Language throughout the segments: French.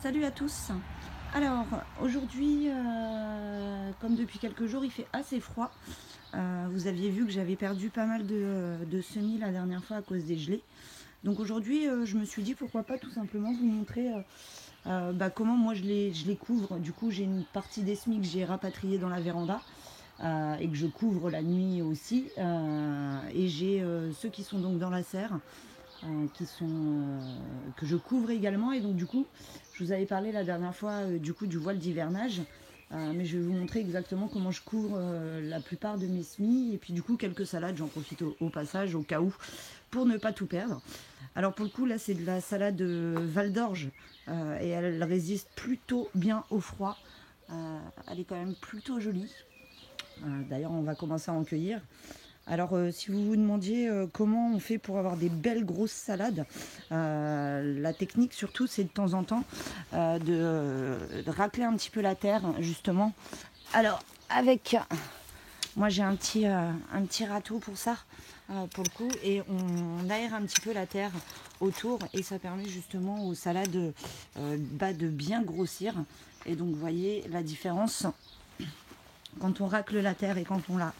Salut à tous. Alors aujourd'hui, comme depuis quelques jours, il fait assez froid. Vous aviez vu que j'avais perdu pas mal de semis la dernière fois à cause des gelées. Donc aujourd'hui, je me suis dit pourquoi pas tout simplement vous montrer comment moi je les couvre. Du coup, j'ai une partie des semis que j'ai rapatrié dans la véranda et que je couvre la nuit aussi. Et j'ai ceux qui sont donc dans la serre. Que je couvre également, et donc du coup je vous avais parlé la dernière fois du voile d'hivernage, mais je vais vous montrer exactement comment je couvre la plupart de mes semis, et puis du coup quelques salades, j'en profite au passage au cas où pour ne pas tout perdre. Alors pour le coup là c'est de la salade Val d'Orge, et elle résiste plutôt bien au froid. Elle est quand même plutôt jolie. D'ailleurs on va commencer à en cueillir. Alors si vous vous demandiez comment on fait pour avoir des belles grosses salades, la technique surtout c'est de temps en temps de racler un petit peu la terre justement. Alors avec, moi j'ai un petit râteau pour ça, pour le coup, et on aère un petit peu la terre autour et ça permet justement aux salades de bien grossir. Et donc vous voyez la différence quand on racle la terre et quand on la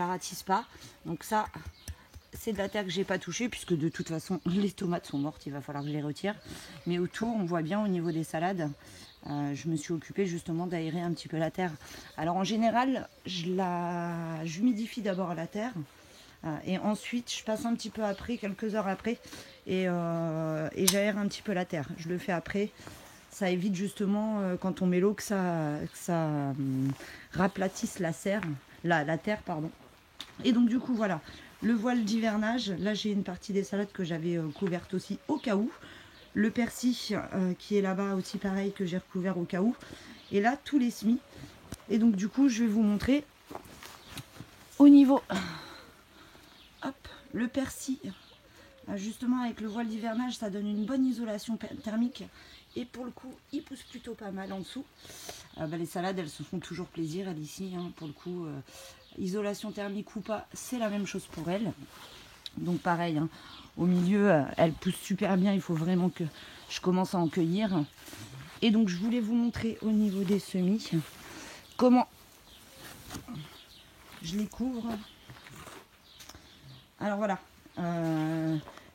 ratisse pas. Donc ça c'est de la terre que j'ai pas touchée, puisque de toute façon les tomates sont mortes, il va falloir que je les retire. Mais autour on voit bien au niveau des salades, je me suis occupée justement d'aérer un petit peu la terre. Alors en général j'humidifie d'abord la terre, et ensuite je passe un petit peu après, quelques heures après, et j'aère un petit peu la terre. Je le fais après. Ça évite justement quand on met l'eau que ça raplatisse la terre, pardon. Et donc du coup voilà, le voile d'hivernage. Là j'ai une partie des salades que j'avais couverte aussi au cas où. Le persil qui est là-bas aussi pareil, que j'ai recouvert au cas où. Et là tous les semis. Et donc du coup je vais vous montrer au niveau, hop, le persil. Justement avec le voile d'hivernage ça donne une bonne isolation thermique, et pour le coup il pousse plutôt pas mal en dessous. Les salades elles se font toujours plaisir, elles ici, pour le coup, isolation thermique ou pas, c'est la même chose pour elles. Donc pareil, au milieu elles poussent super bien, il faut vraiment que je commence à en cueillir. Et donc je voulais vous montrer au niveau des semis comment je les couvre. Alors voilà,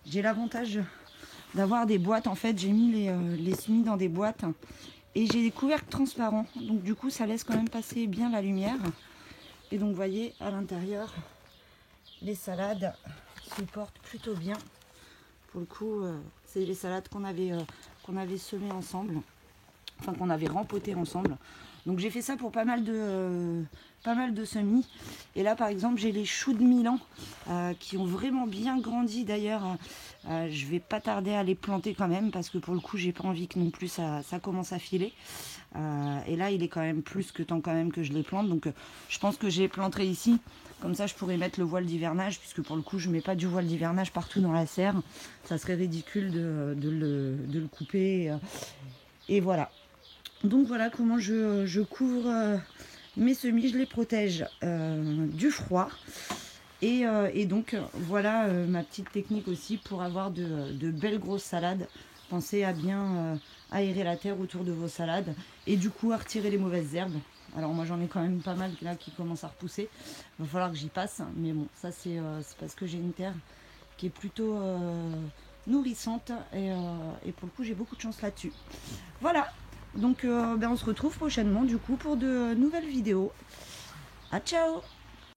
j'ai l'avantage d'avoir des boîtes. En fait j'ai mis les semis dans des boîtes et j'ai des couvercles transparents, donc du coup ça laisse quand même passer bien la lumière. Et donc vous voyez à l'intérieur les salades se portent plutôt bien. Pour le coup c'est les salades qu'on avait semées ensemble, enfin qu'on avait rempotées ensemble. Donc j'ai fait ça pour pas mal de semis. Et là par exemple j'ai les choux de Milan qui ont vraiment bien grandi. D'ailleurs je vais pas tarder à les planter quand même, parce que pour le coup j'ai pas envie que non plus ça commence à filer. Et là il est quand même plus que temps quand même que je les plante. Donc je pense que je les planterai ici. Comme ça je pourrais mettre le voile d'hivernage, puisque pour le coup je mets pas du voile d'hivernage partout dans la serre. Ça serait ridicule de le couper. Et voilà. Donc voilà comment je couvre mes semis, je les protège du froid. Et donc voilà ma petite technique aussi pour avoir de belles grosses salades. Pensez à bien aérer la terre autour de vos salades, et du coup à retirer les mauvaises herbes. Alors moi j'en ai quand même pas mal là qui commencent à repousser. Il va falloir que j'y passe, mais bon ça c'est parce que j'ai une terre qui est plutôt nourrissante, et pour le coup j'ai beaucoup de chance là-dessus. Voilà. Donc on se retrouve prochainement du coup pour de nouvelles vidéos. À ciao!